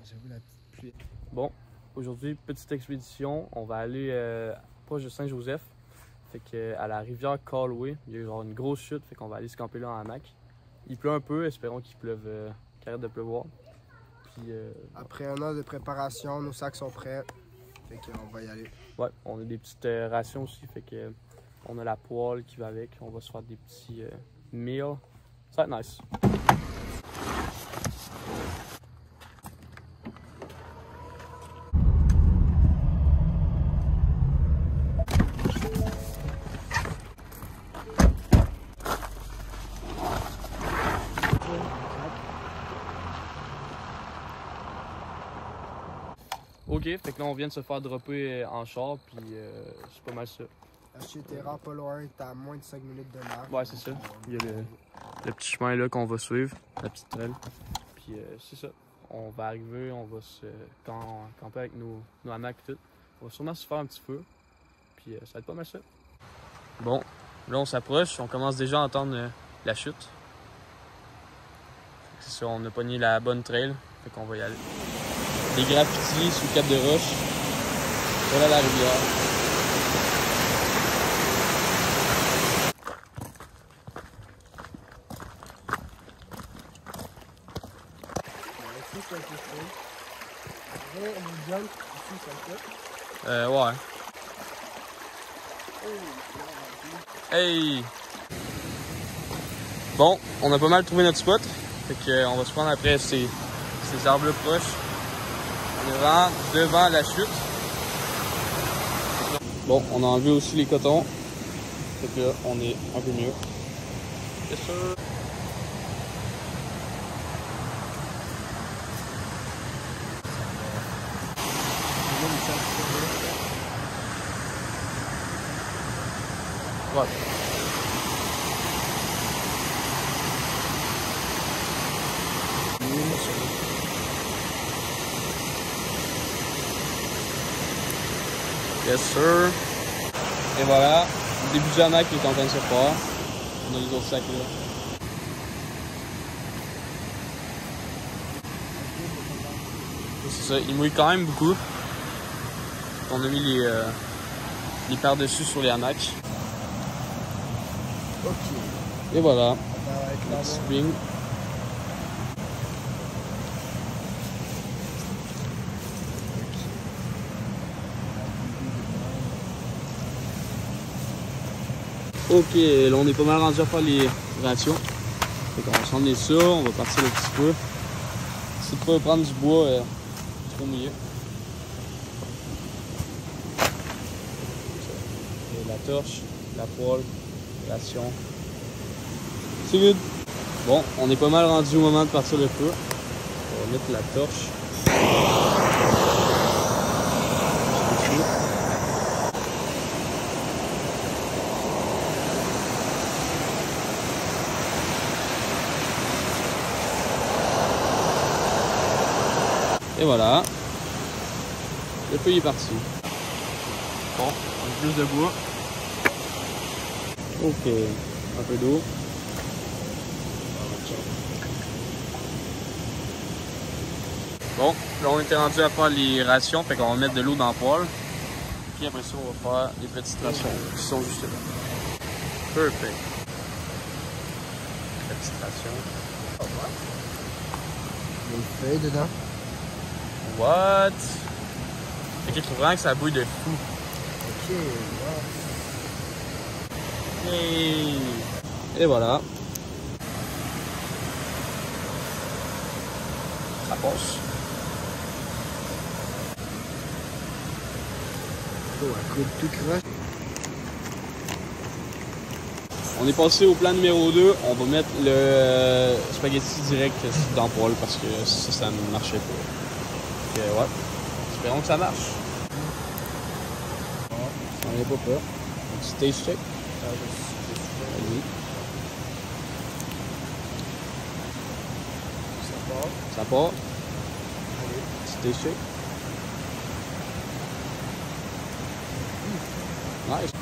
j'avoue la petite pluie. Bon, aujourd'hui, petite expédition. On va aller proche de Saint-Joseph. Fait que à la rivière Calloway, il y a eu genre une grosse chute. Fait qu'on va aller se camper là en hamac. Il pleut un peu, espérons qu'il pleuve, qu'il arrête de pleuvoir. Puis, Après 1 an de préparation, nos sacs sont prêts. Fait qu'on va y aller. ouais, on a des petites rations aussi. Fait que on a la poêle qui va avec. On va se faire des petits meals. Ça va être nice. Ok, fait que là on vient de se faire dropper en char, puis c'est pas mal ça. La chute est rare pas loin, t'as à moins de 5 minutes de marche. Ouais, c'est ça. Il y a le petit chemin là qu'on va suivre, la petite trail. Puis c'est ça. On va arriver, on va se camper avec nos hamacs et tout. On va sûrement se faire un petit feu, puis ça va être pas mal ça. Bon, là on s'approche, on commence déjà à entendre la chute. C'est ça, on a pogné la bonne trail, fait qu'on va y aller. Des graffitis sous cap de roche. Voilà la rivière. Ici, c'est un peu chaud. Après, le jump, ici, c'est un peu. Ouais. Hey! Bon, on a pas mal trouvé notre spot. Fait que on va se prendre après ces arbres là proches. On est vraiment devant la chute. Bon, on a enlevé aussi les cotons. Fait que là, on est un peu mieux. Yes sir! Ouais. Yes sir. Et voilà, le début du hamac qui est en train de se faire. On a les autres sacs là. C'est ça, il mouille quand même beaucoup. On a mis les par-dessus sur les hamacs. Ok. Et voilà, Avec la petit swing. Ok, là on est pas mal rendu à faire les rations. Fait qu'on va s'emmener ça, on va partir un petit peu. C'est de pas prendre du bois trop mouillé. Et la torche, la poêle, ration. C'est good. Bon, on est pas mal rendu au moment de partir le feu. On va mettre la torche. Et voilà, le feu est parti. Bon, on a plus de bois. Ok, un peu d'eau. Bon, là on était rendu à faire les rations, fait qu'on va mettre de l'eau dans la poêle. Puis après ça, on va faire les petites rations qui sont juste là. Perfect. La petite ration. Il y a une feuille dedans. What? Fait qu'il trouve vraiment que ça bouille de fou. Ok, wow. Hey. Et voilà. Ça passe. Oh, un coup de tout croche. On est passé au plan numéro 2. On va mettre le spaghetti direct dans le poêle parce que ça ne marchait pas. Donc, ouais. Espérons que ça marche. On n'est pas peur. Un petit taste check. Vas-y. Ça part. Ça part. Allez. Petit taste check. Nice.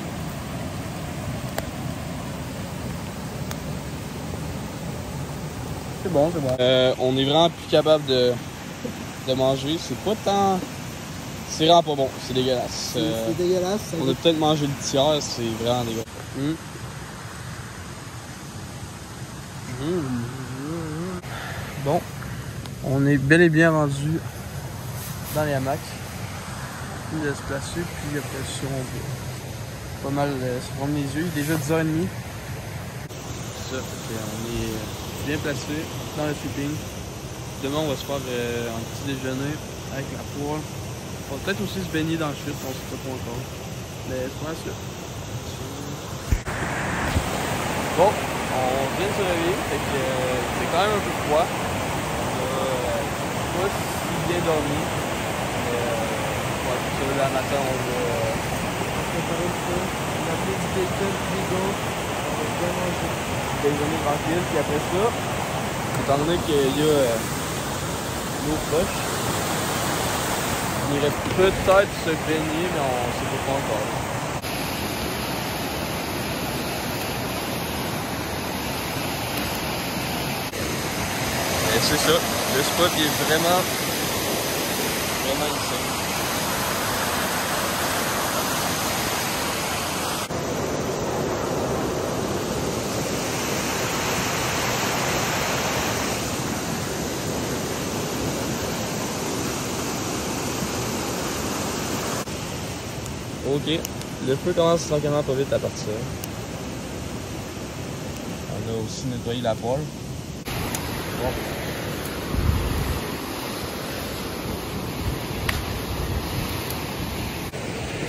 C'est bon, c'est bon. On est vraiment plus capable de de manger. C'est pas tant... C'est vraiment pas bon, c'est dégueulasse. C'est dégueulasse. On a peut-être mangé le tiers, c'est vraiment dégueulasse. Bon, on est bel et bien rendu dans les hamacs. Puis de se placer, puis après ça, on va pas mal se prendre les yeux. Il est déjà 10h30. Ça, on est bien placé dans le sleeping. Demain, on va se faire un petit déjeuner avec la poêle. On va peut-être aussi se baigner dans le chute, on sait pas trop encore. Mais c'est vraiment ça. Bon, on vient de se réveiller, fait que c'est quand même un peu froid. On a pas si bien dormi. Mais ouais, là, matin, on va préparer le feu. On a pris du bacon, du gaufres. On va bien manger. déjeuner tranquille, puis après ça, étant donné qu'il y a l'eau proche, on irait peut-être se baigner, mais on ne sait pas encore. Et c'est ça, le spot il est vraiment ici. Ok, le feu commence tranquillement pas vite à partir. On a aussi nettoyé la poêle.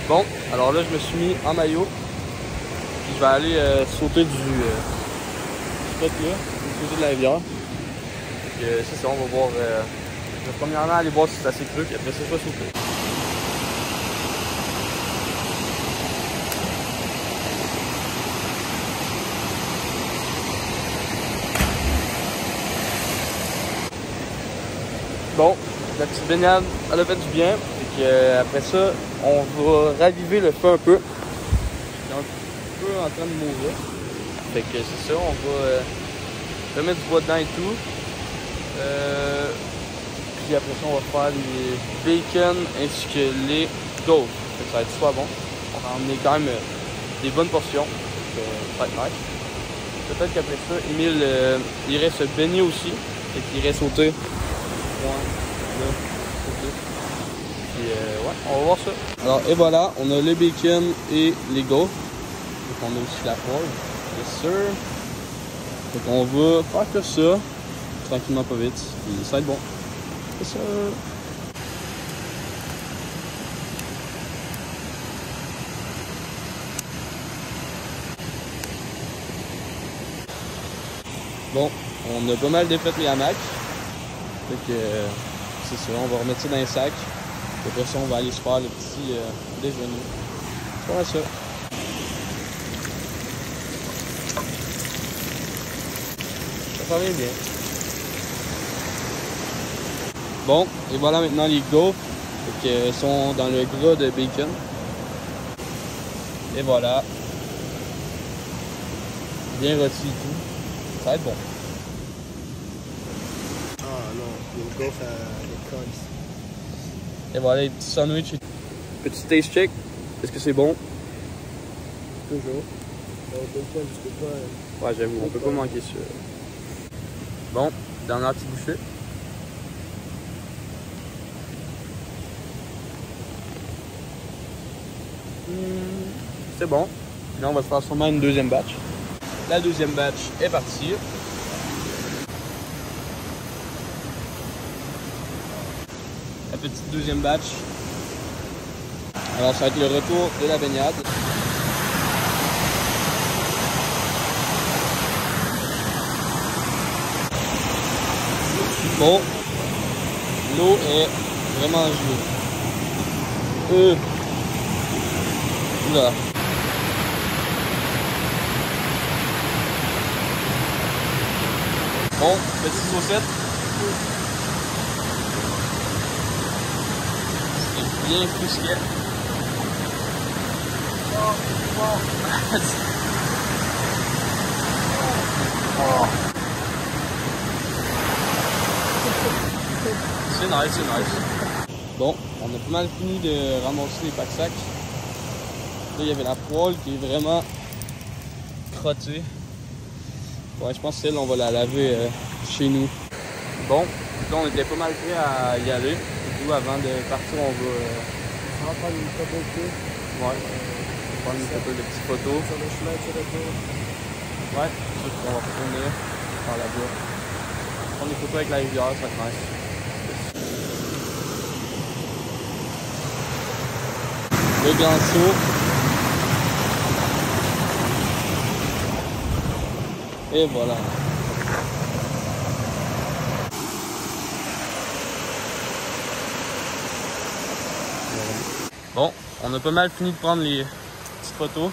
Bon, alors là je me suis mis en maillot. Puis je vais aller sauter du spot là, sauter de la rivière. C'est ça, on va voir. Je vais premièrement aller voir si c'est assez cru, puis après ça je vais sauter. Bon, la petite baignade, elle a fait du bien. Et que, après ça, on va raviver le feu un peu. Il est un peu en train de mourir. Fait que c'est ça, on va remettre du bois dedans et tout. Puis après ça, on va faire les bacon ainsi que les gaufres. Ça va être super bon. On va emmener quand même des bonnes portions. Ça va être nice. Peut-être qu'après ça, Émile irait se baigner aussi. Et qu'il irait sauter. Puis ouais, on va voir ça. Alors et voilà, on a le bacon et les gaufres. Donc on a aussi la poêle, bien sûr. Donc on va faire que ça, tranquillement pas vite. Puis ça va être bon. C'est ça. Bon, on a pas mal défait les hamacs. Fait que c'est ça, on va remettre ça dans les sacs. Et après ça, on va aller se faire le petit déjeuner. C'est pas mal ça. Ça s'en vient bien. Bon, et voilà maintenant les gaufres. Fait que sont dans le gras de bacon. Et voilà. Bien rôti et tout. Ça va être bon. Les gaufres avec corns. Et voilà les petits sandwichs. Petit taste check. Est-ce que c'est bon? Toujours. Bon, bacon, tu peux pas. Ouais, j'avoue, on peut pas manquer ça. Bon, dernière petite bouchée. C'est bon. Puis là, on va se faire sûrement une deuxième batch. La deuxième batch est partie. La petite deuxième batch. Alors, ça va être le retour de la baignade. Bon, l'eau est vraiment gelée. Là. Bon, petite saucette. C'est bien fusquet. C'est nice. nice, c'est nice. Bon, on a pas mal fini de ramasser les pack-sacs. Là, il y avait la poêle qui est vraiment crottée. Ouais, je pense que celle, on va la laver chez nous. Bon, là, on était pas mal prêts à y aller. Du coup, avant de partir, on va prendre une photo de pied. Ouais, on va prendre une couple de petites photos. Sur le chemin, sur le tour. Ouais, on va retourner par là-bas. Prendre des photos avec la rivière, ça va être nice. Le ganso. Et voilà. Bon, on a pas mal fini de prendre les petites photos.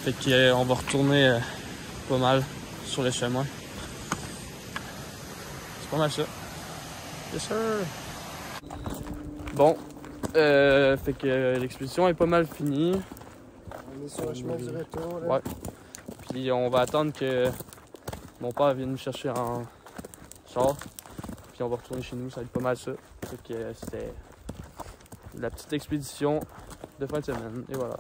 Fait qu'on va retourner pas mal sur le chemin. C'est pas mal ça. Yes sir! Bon, fait que l'expédition est pas mal finie. On est sur le chemin du retour. Là. Ouais. Puis on va attendre que mon père vienne nous chercher en char. Puis on va retourner chez nous, ça va être pas mal ça. Fait que c'était la petite expédition de fin de semaine. Et voilà.